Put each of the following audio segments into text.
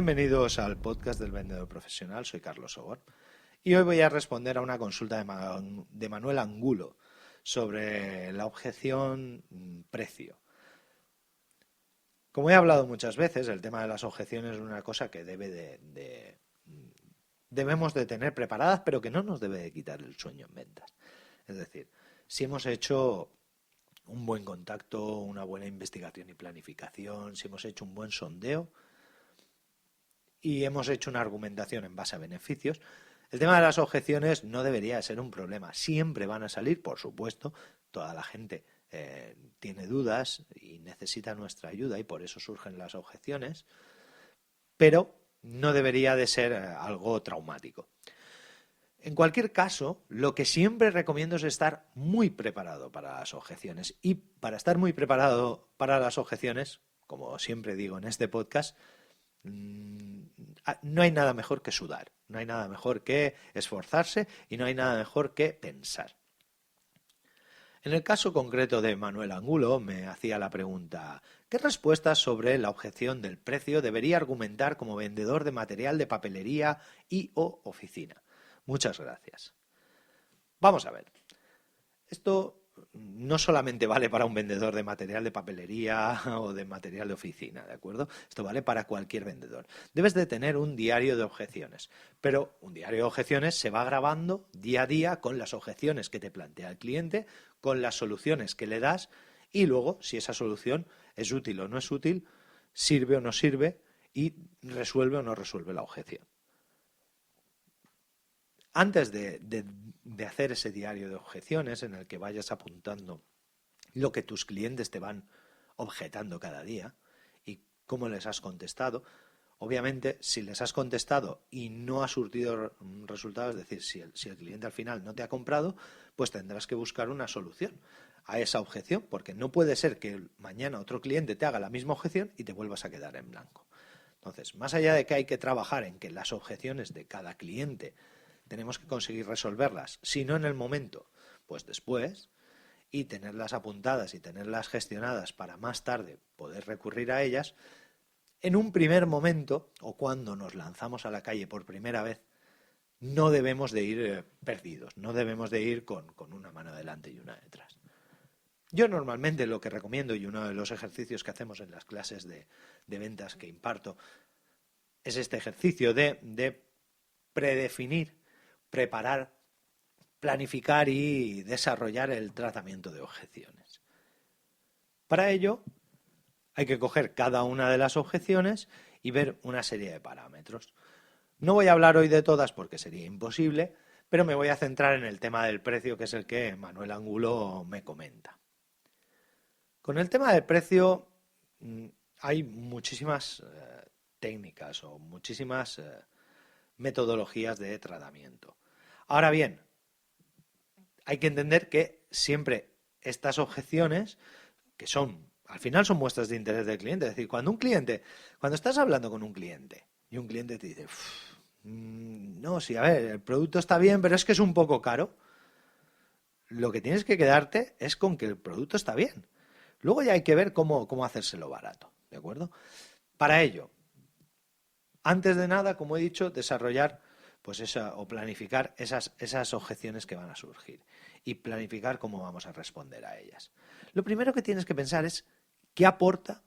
Bienvenidos al podcast del vendedor profesional, soy Carlos Sogor y hoy voy a responder a una consulta de Manuel Angulo sobre la objeción precio. Como he hablado muchas veces, el tema de las objeciones es una cosa que debemos de tener preparadas, pero que no nos debe de quitar el sueño en ventas. Es decir, si hemos hecho un buen contacto, una buena investigación y planificación, si hemos hecho un buen sondeo y hemos hecho una argumentación en base a beneficios, el tema de las objeciones no debería ser un problema. Siempre van a salir, por supuesto, toda la gente tiene dudas y necesita nuestra ayuda y por eso surgen las objeciones, pero no debería de ser algo traumático. En cualquier caso, lo que siempre recomiendo es estar muy preparado para las objeciones. Y para estar muy preparado para las objeciones, como siempre digo en este podcast, no hay nada mejor que sudar, no hay nada mejor que esforzarse y no hay nada mejor que pensar. En el caso concreto de Manuel Angulo me hacía la pregunta: ¿qué respuestas sobre la objeción del precio debería argumentar como vendedor de material de papelería y/o oficina? Muchas gracias. Vamos a ver. Esto no solamente vale para un vendedor de material de papelería o de material de oficina, ¿de acuerdo? Esto vale para cualquier vendedor. Debes de tener un diario de objeciones, pero un diario de objeciones se va grabando día a día con las objeciones que te plantea el cliente, con las soluciones que le das y luego, si esa solución es útil o no es útil, sirve o no sirve y resuelve o no resuelve la objeción. Antes de hacer ese diario de objeciones en el que vayas apuntando lo que tus clientes te van objetando cada día y cómo les has contestado, obviamente si les has contestado y no ha surtido resultados, es decir, si el cliente al final no te ha comprado, pues tendrás que buscar una solución a esa objeción, porque no puede ser que mañana otro cliente te haga la misma objeción y te vuelvas a quedar en blanco. Entonces, más allá de que hay que trabajar en que las objeciones de cada cliente tenemos que conseguir resolverlas, si no en el momento, pues después, y tenerlas apuntadas y tenerlas gestionadas para más tarde poder recurrir a ellas, en un primer momento o cuando nos lanzamos a la calle por primera vez, no debemos de ir perdidos, no debemos de ir con una mano delante y una detrás. Yo normalmente lo que recomiendo, y uno de los ejercicios que hacemos en las clases de ventas que imparto, es este ejercicio de predefinir, preparar, planificar y desarrollar el tratamiento de objeciones. Para ello, hay que coger cada una de las objeciones y ver una serie de parámetros. No voy a hablar hoy de todas porque sería imposible, pero me voy a centrar en el tema del precio, que es el que Manuel Angulo me comenta. Con el tema del precio hay muchísimas técnicas o muchísimas metodologías de tratamiento. Ahora bien, hay que entender que siempre estas objeciones, que al final son muestras de interés del cliente, es decir, cuando estás hablando con un cliente y un cliente te dice, no, sí, a ver, el producto está bien, pero es que es un poco caro, lo que tienes que quedarte es con que el producto está bien. Luego ya hay que ver cómo hacérselo barato, ¿de acuerdo? Para ello, antes de nada, como he dicho, desarrollar o planificar esas objeciones que van a surgir y planificar cómo vamos a responder a ellas. Lo primero que tienes que pensar es qué aporta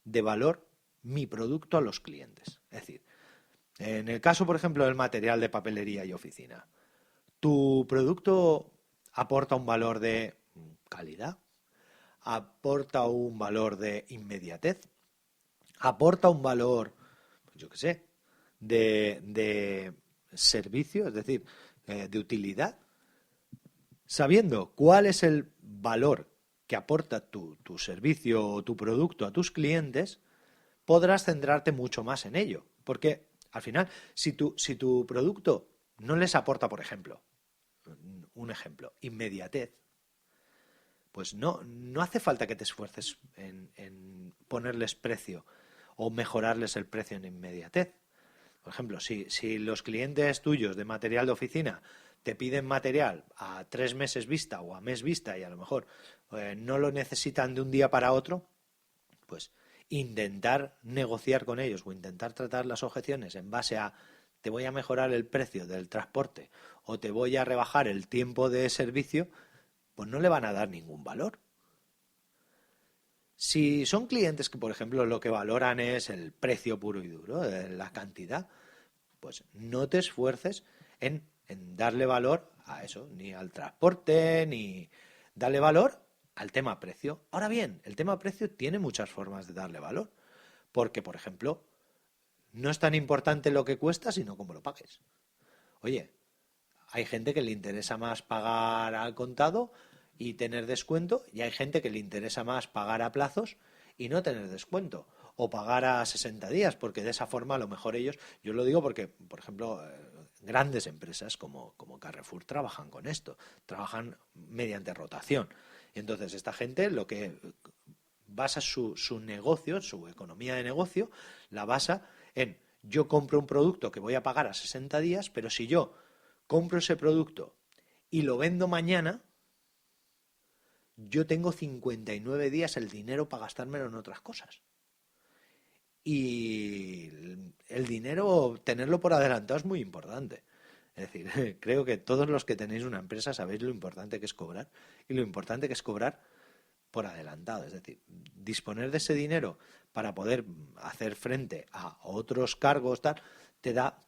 de valor mi producto a los clientes. Es decir, en el caso, por ejemplo, del material de papelería y oficina, ¿tu producto aporta un valor de calidad? ¿Aporta un valor de inmediatez? ¿Aporta un valor, yo qué sé, de servicio, es decir, de utilidad? Sabiendo cuál es el valor que aporta tu servicio o tu producto a tus clientes, podrás centrarte mucho más en ello. Porque al final, si tu producto no les aporta, por ejemplo, un ejemplo, inmediatez, pues no hace falta que te esfuerces en ponerles precio o mejorarles el precio en inmediatez. Por ejemplo, si los clientes tuyos de material de oficina te piden material a 3 meses vista o a mes vista y a lo mejor no lo necesitan de un día para otro, pues intentar negociar con ellos o intentar tratar las objeciones en base a te voy a mejorar el precio del transporte o te voy a rebajar el tiempo de servicio, pues no le van a dar ningún valor. Si son clientes que, por ejemplo, lo que valoran es el precio puro y duro, la cantidad, pues no te esfuerces en darle valor a eso, ni al transporte, ni darle valor al tema precio. Ahora bien, el tema precio tiene muchas formas de darle valor, porque, por ejemplo, no es tan importante lo que cuesta, sino cómo lo pagues. Oye, hay gente que le interesa más pagar al contado y tener descuento, y hay gente que le interesa más pagar a plazos y no tener descuento, o pagar a 60 días, porque de esa forma a lo mejor ellos, yo lo digo porque, por ejemplo, grandes empresas como Carrefour trabajan con esto, trabajan mediante rotación. Y entonces esta gente lo que basa su negocio, su economía de negocio, la basa en yo compro un producto que voy a pagar a 60 días, pero si yo compro ese producto y lo vendo mañana, yo tengo 59 días el dinero para gastármelo en otras cosas. Y el dinero, tenerlo por adelantado es muy importante. Es decir, creo que todos los que tenéis una empresa sabéis lo importante que es cobrar y lo importante que es cobrar por adelantado. Es decir, disponer de ese dinero para poder hacer frente a otros cargos, tal, te da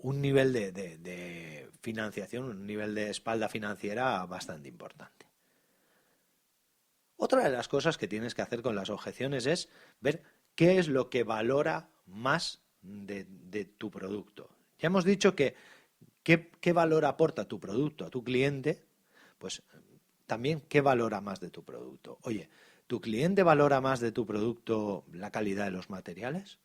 un nivel de financiación, un nivel de espalda financiera bastante importante. Otra de las cosas que tienes que hacer con las objeciones es ver qué es lo que valora más de tu producto. Ya hemos dicho que qué valor aporta tu producto a tu cliente, pues también qué valora más de tu producto. Oye, ¿tu cliente valora más de tu producto la calidad de los materiales?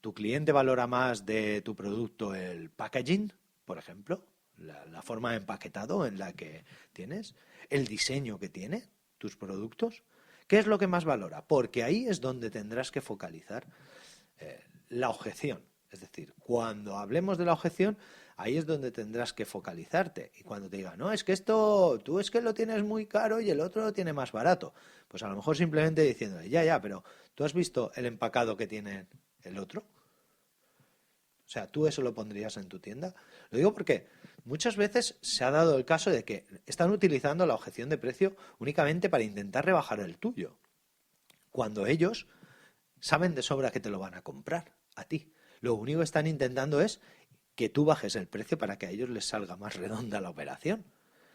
¿Tu cliente valora más de tu producto el packaging, por ejemplo? La forma de empaquetado en la que tienes, el diseño que tiene tus productos. ¿Qué es lo que más valora? Porque ahí es donde tendrás que focalizar la objeción. Es decir, cuando hablemos de la objeción, ahí es donde tendrás que focalizarte. Y cuando te diga, no, es que esto, tú es que lo tienes muy caro y el otro lo tiene más barato. Pues a lo mejor simplemente diciendo, ya, pero ¿tú has visto el empacado que tiene el otro? O sea, ¿tú eso lo pondrías en tu tienda? Lo digo porque muchas veces se ha dado el caso de que están utilizando la objeción de precio únicamente para intentar rebajar el tuyo, cuando ellos saben de sobra que te lo van a comprar a ti. Lo único que están intentando es que tú bajes el precio para que a ellos les salga más redonda la operación.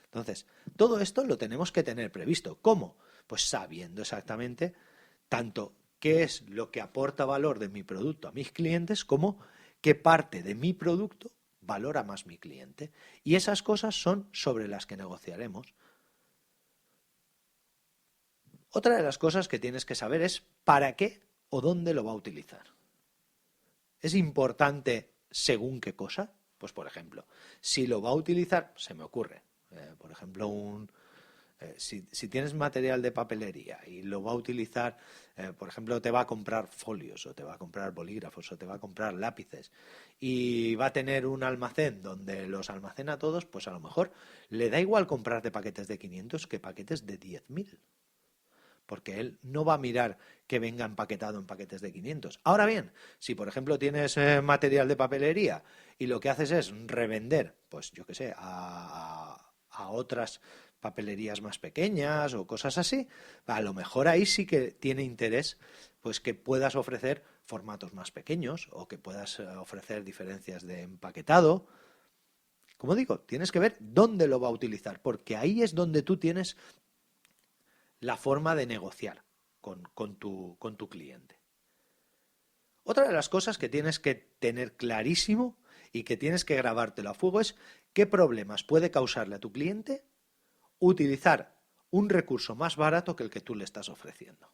Entonces, todo esto lo tenemos que tener previsto. ¿Cómo? Pues sabiendo exactamente tanto qué es lo que aporta valor de mi producto a mis clientes como qué parte de mi producto valora más mi cliente. Y esas cosas son sobre las que negociaremos. Otra de las cosas que tienes que saber es para qué o dónde lo va a utilizar. ¿Es importante según qué cosa? Pues, por ejemplo, si lo va a utilizar, se me ocurre, por ejemplo, si tienes material de papelería y lo va a utilizar, por ejemplo, te va a comprar folios o te va a comprar bolígrafos o te va a comprar lápices y va a tener un almacén donde los almacena todos, pues a lo mejor le da igual comprarte paquetes de 500 que paquetes de 10.000. Porque él no va a mirar que venga empaquetado en paquetes de 500. Ahora bien, si por ejemplo tienes material de papelería y lo que haces es revender, pues yo qué sé, a otras papelerías más pequeñas o cosas así, a lo mejor ahí sí que tiene interés pues que puedas ofrecer formatos más pequeños o que puedas ofrecer diferencias de empaquetado. Como digo, tienes que ver dónde lo va a utilizar, porque ahí es donde tú tienes la forma de negociar con tu cliente. Otra de las cosas que tienes que tener clarísimo y que tienes que grabártelo a fuego es qué problemas puede causarle a tu cliente utilizar un recurso más barato que el que tú le estás ofreciendo.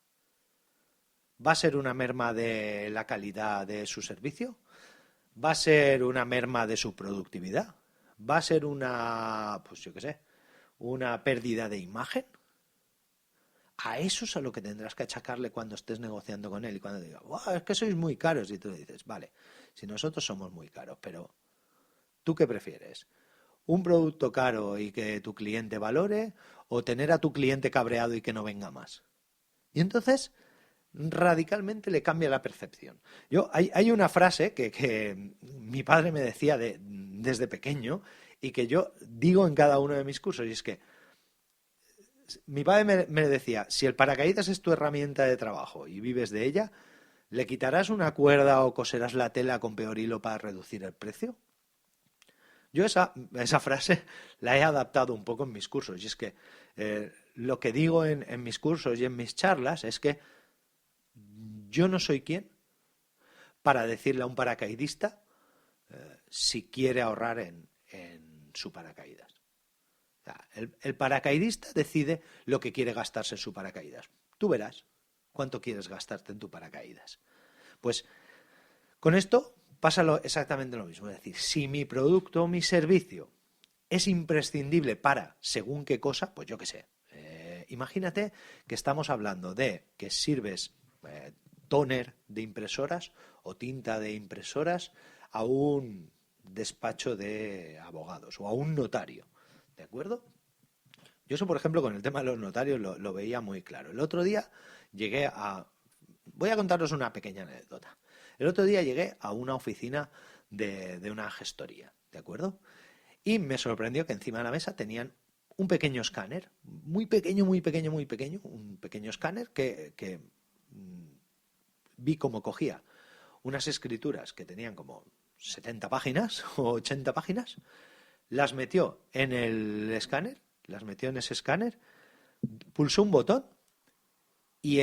¿Va a ser una merma de la calidad de su servicio? ¿Va a ser una merma de su productividad? ¿Va a ser pues yo qué sé, una pérdida de imagen? A eso es a lo que tendrás que achacarle cuando estés negociando con él y cuando diga, es que sois muy caros. Y tú le dices, vale, si nosotros somos muy caros, pero ¿tú qué prefieres? ¿Un producto caro y que tu cliente valore o tener a tu cliente cabreado y que no venga más? Y entonces radicalmente le cambia la percepción. Hay una frase que mi padre me decía desde pequeño y que yo digo en cada uno de mis cursos, y es que mi padre me decía, si el paracaídas es tu herramienta de trabajo y vives de ella, ¿le quitarás una cuerda o coserás la tela con peor hilo para reducir el precio? Yo esa frase la he adaptado un poco en mis cursos, y es que lo que digo en mis cursos y en mis charlas es que yo no soy quien para decirle a un paracaidista si quiere ahorrar en su paracaídas. O sea, el paracaidista decide lo que quiere gastarse en su paracaídas. Tú verás cuánto quieres gastarte en tu paracaídas. Pues con esto pasa exactamente lo mismo. Es decir, si mi producto o mi servicio es imprescindible para según qué cosa, pues yo qué sé. Imagínate que estamos hablando de que sirves tóner de impresoras o tinta de impresoras a un despacho de abogados o a un notario, ¿de acuerdo? Yo eso, por ejemplo, con el tema de los notarios lo veía muy claro. El otro día llegué a... Voy a contaros una pequeña anécdota. El otro día llegué a una oficina de una gestoría, ¿de acuerdo? Y me sorprendió que encima de la mesa tenían un pequeño escáner, muy pequeño, muy pequeño, muy pequeño, un pequeño escáner que vi cómo cogía unas escrituras que tenían como 70 páginas o 80 páginas, las metió en el escáner, las metió en ese escáner, pulsó un botón y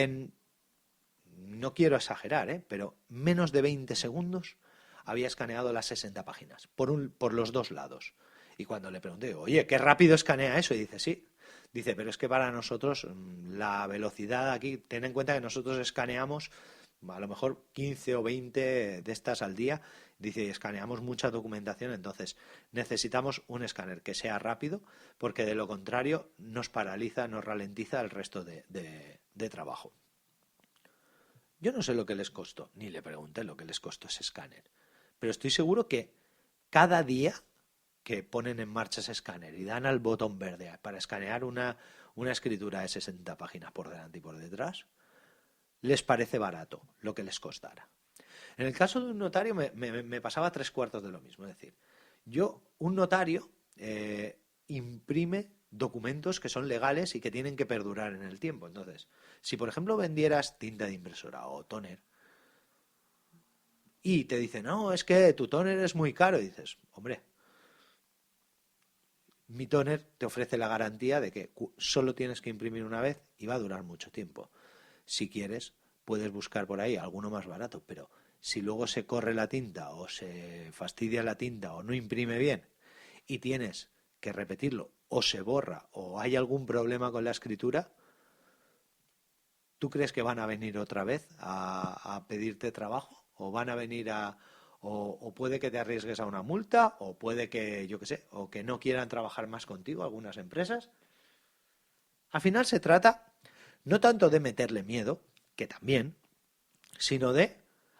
no quiero exagerar, pero menos de 20 segundos había escaneado las 60 páginas, por los dos lados. Y cuando le pregunté, oye, ¿qué rápido escanea eso? Y dice, sí. Dice, pero es que para nosotros la velocidad aquí, ten en cuenta que nosotros escaneamos a lo mejor 15 o 20 de estas al día. Dice, y escaneamos mucha documentación, entonces necesitamos un escáner que sea rápido, porque de lo contrario nos paraliza, nos ralentiza el resto de trabajo. Yo no sé lo que les costó, ni le pregunté lo que les costó ese escáner, pero estoy seguro que cada día que ponen en marcha ese escáner y dan al botón verde para escanear una escritura de 60 páginas por delante y por detrás, les parece barato lo que les costara. En el caso de un notario me pasaba 3/4 de lo mismo. Es decir, un notario imprime documentos que son legales y que tienen que perdurar en el tiempo. Entonces, si por ejemplo vendieras tinta de impresora o tóner y te dicen, no, es que tu tóner es muy caro, y dices, hombre, mi tóner te ofrece la garantía de que solo tienes que imprimir una vez y va a durar mucho tiempo. Si quieres, puedes buscar por ahí alguno más barato, pero si luego se corre la tinta o se fastidia la tinta o no imprime bien y tienes que repetirlo o se borra o hay algún problema con la escritura, ¿tú crees que van a venir otra vez a pedirte trabajo? ¿O van a venir o puede que te arriesgues a una multa, o puede que, yo qué sé, o que no quieran trabajar más contigo algunas empresas? Al final se trata no tanto de meterle miedo, que también, sino de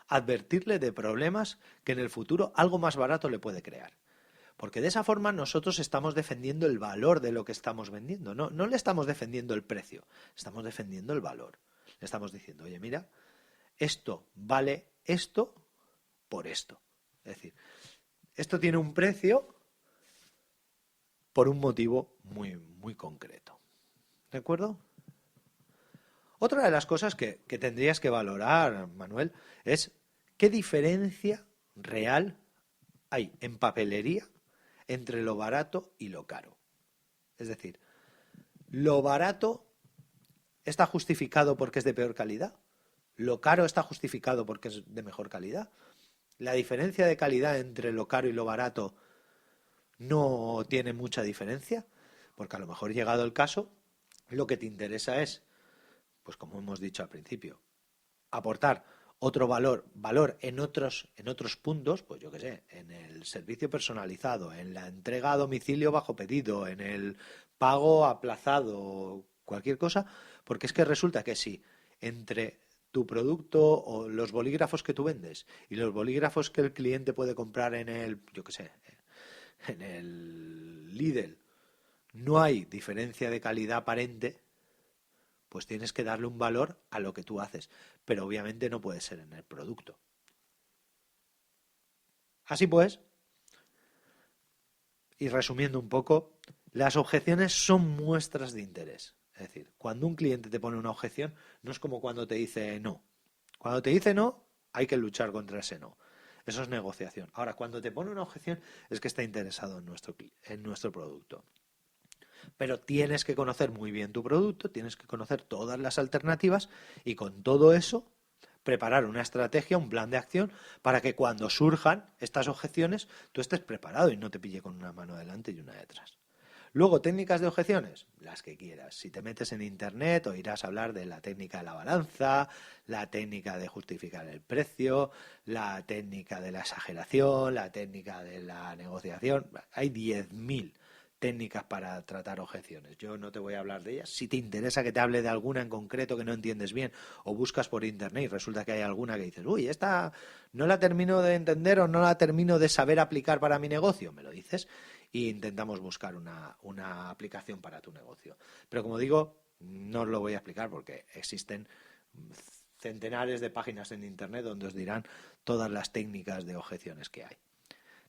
advertirle de problemas que en el futuro algo más barato le puede crear. Porque de esa forma nosotros estamos defendiendo el valor de lo que estamos vendiendo. No le estamos defendiendo el precio, estamos defendiendo el valor. Le estamos diciendo, oye, mira, esto vale esto por esto. Es decir, esto tiene un precio por un motivo muy, muy concreto. ¿De acuerdo? Otra de las cosas que tendrías que valorar, Manuel, es qué diferencia real hay en papelería entre lo barato y lo caro. Es decir, ¿lo barato está justificado porque es de peor calidad? ¿Lo caro está justificado porque es de mejor calidad? ¿La diferencia de calidad entre lo caro y lo barato no tiene mucha diferencia? Porque a lo mejor, llegado el caso, lo que te interesa es, pues como hemos dicho al principio, aportar otro valor en otros puntos, pues yo qué sé, en el servicio personalizado, en la entrega a domicilio bajo pedido, en el pago aplazado, cualquier cosa, porque es que resulta que si entre tu producto o los bolígrafos que tú vendes y los bolígrafos que el cliente puede comprar en el, yo qué sé, en el Lidl, no hay diferencia de calidad aparente, pues tienes que darle un valor a lo que tú haces, pero obviamente no puede ser en el producto. Así pues, y resumiendo un poco, las objeciones son muestras de interés. Es decir, cuando un cliente te pone una objeción, no es como cuando te dice no. Cuando te dice no, hay que luchar contra ese no. Eso es negociación. Ahora, cuando te pone una objeción, es que está interesado en nuestro producto. Pero tienes que conocer muy bien tu producto, tienes que conocer todas las alternativas y con todo eso preparar una estrategia, un plan de acción para que cuando surjan estas objeciones tú estés preparado y no te pille con una mano delante y una detrás. Luego, técnicas de objeciones, las que quieras. Si te metes en internet oirás hablar de la técnica de la balanza, la técnica de justificar el precio, la técnica de la exageración, la técnica de la negociación. Hay 10.000 técnicas para tratar objeciones. Yo no te voy a hablar de ellas. Si te interesa que te hable de alguna en concreto que no entiendes bien o buscas por internet y resulta que hay alguna que dices, uy, esta no la termino de entender o no la termino de saber aplicar para mi negocio, me lo dices e intentamos buscar una aplicación para tu negocio. Pero como digo, no os lo voy a explicar porque existen centenares de páginas en internet donde os dirán todas las técnicas de objeciones que hay.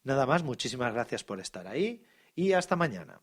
Nada más, muchísimas gracias por estar ahí y hasta mañana.